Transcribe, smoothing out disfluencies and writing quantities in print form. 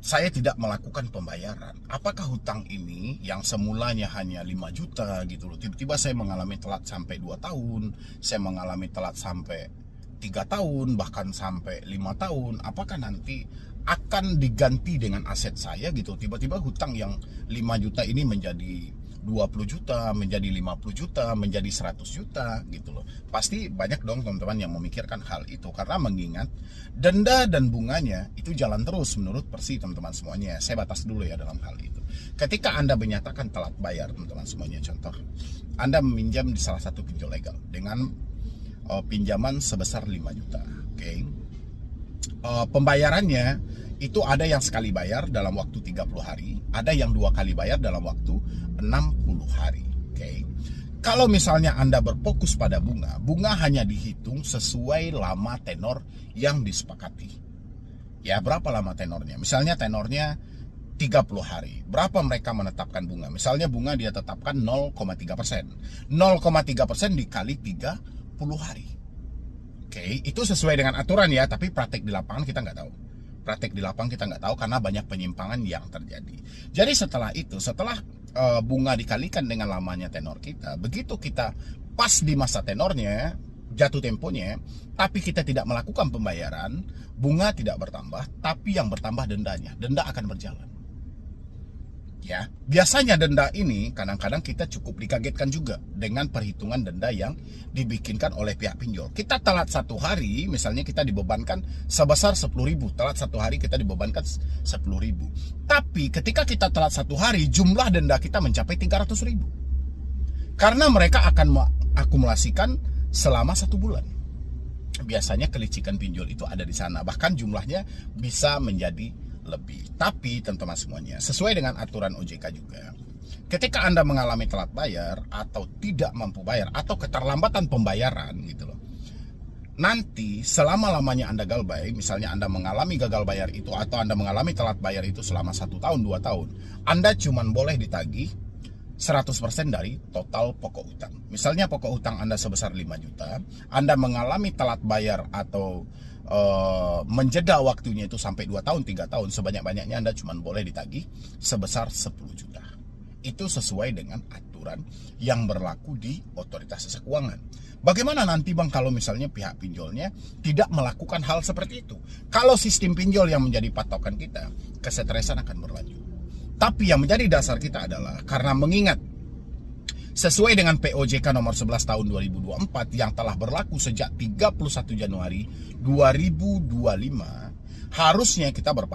saya tidak melakukan pembayaran. Apakah hutang ini yang semulanya hanya 5 juta gitu loh, tiba-tiba saya mengalami telat sampai 2 tahun, saya mengalami telat sampai 3 tahun, bahkan sampai 5 tahun, apakah nanti akan diganti dengan aset saya gitu? Tiba-tiba hutang yang 5 juta ini menjadi 20 juta, menjadi 50 juta, menjadi 100 juta gitu loh. Pasti banyak dong teman-teman yang memikirkan hal itu, karena mengingat denda dan bunganya itu jalan terus menurut Persi teman-teman semuanya. Saya batas dulu ya dalam hal itu. Ketika Anda menyatakan telat bayar teman-teman semuanya, contoh Anda meminjam di salah satu pinjol legal dengan pinjaman sebesar 5 juta, oke. Pembayarannya itu ada yang sekali bayar dalam waktu 30 hari, ada yang 2 kali bayar dalam waktu 60 hari, oke. Kalau misalnya Anda berfokus pada bunga, bunga hanya dihitung sesuai lama tenor yang disepakati. Ya, berapa lama tenornya? Misalnya tenornya 30 hari. Berapa mereka menetapkan bunga? Misalnya bunga dia tetapkan 0,3%. 0,3% dikali 30 hari. Oke, itu sesuai dengan aturan ya, tapi praktek di lapangan kita nggak tahu. Praktek di lapangan kita nggak tahu karena banyak penyimpangan yang terjadi. Jadi setelah itu, setelah bunga dikalikan dengan lamanya tenor kita, begitu kita pas di masa tenornya, jatuh temponya, tapi kita tidak melakukan pembayaran, bunga tidak bertambah, tapi yang bertambah dendanya. Denda akan berjalan. Ya, biasanya denda ini kadang-kadang kita cukup dikagetkan juga dengan perhitungan denda yang dibikinkan oleh pihak pinjol. Kita telat 1 hari, misalnya kita dibebankan sebesar 10.000, telat 1 hari kita dibebankan 10.000. Tapi ketika kita telat 1 hari, jumlah denda kita mencapai 300.000. Karena mereka akan mengakumulasikan selama 1 bulan. Biasanya kelicikan pinjol itu ada di sana, bahkan jumlahnya bisa menjadi lebih. Tapi teman-teman semuanya, sesuai dengan aturan OJK juga, ketika Anda mengalami telat bayar atau tidak mampu bayar atau keterlambatan pembayaran gitu loh, nanti selama-lamanya Anda gagal, misalnya Anda mengalami gagal bayar itu atau Anda mengalami telat bayar itu selama 1 tahun, 2 tahun, Anda cuma boleh ditagih 100% dari total pokok utang. Misalnya pokok utang Anda sebesar 5 juta, Anda mengalami telat bayar atau menjeda waktunya itu sampai 2 tahun, 3 tahun, sebanyak-banyaknya Anda cuma boleh ditagih sebesar 10 juta. Itu sesuai dengan aturan yang berlaku di otoritas jasa keuangan. Bagaimana nanti Bang kalau misalnya pihak pinjolnya tidak melakukan hal seperti itu? Kalau sistem pinjol yang menjadi patokan kita, kesetresan akan berlanjut. Tapi yang menjadi dasar kita adalah karena mengingat sesuai dengan POJK nomor 11 tahun 2024 yang telah berlaku sejak 31 Januari 2025, harusnya kita berpatokan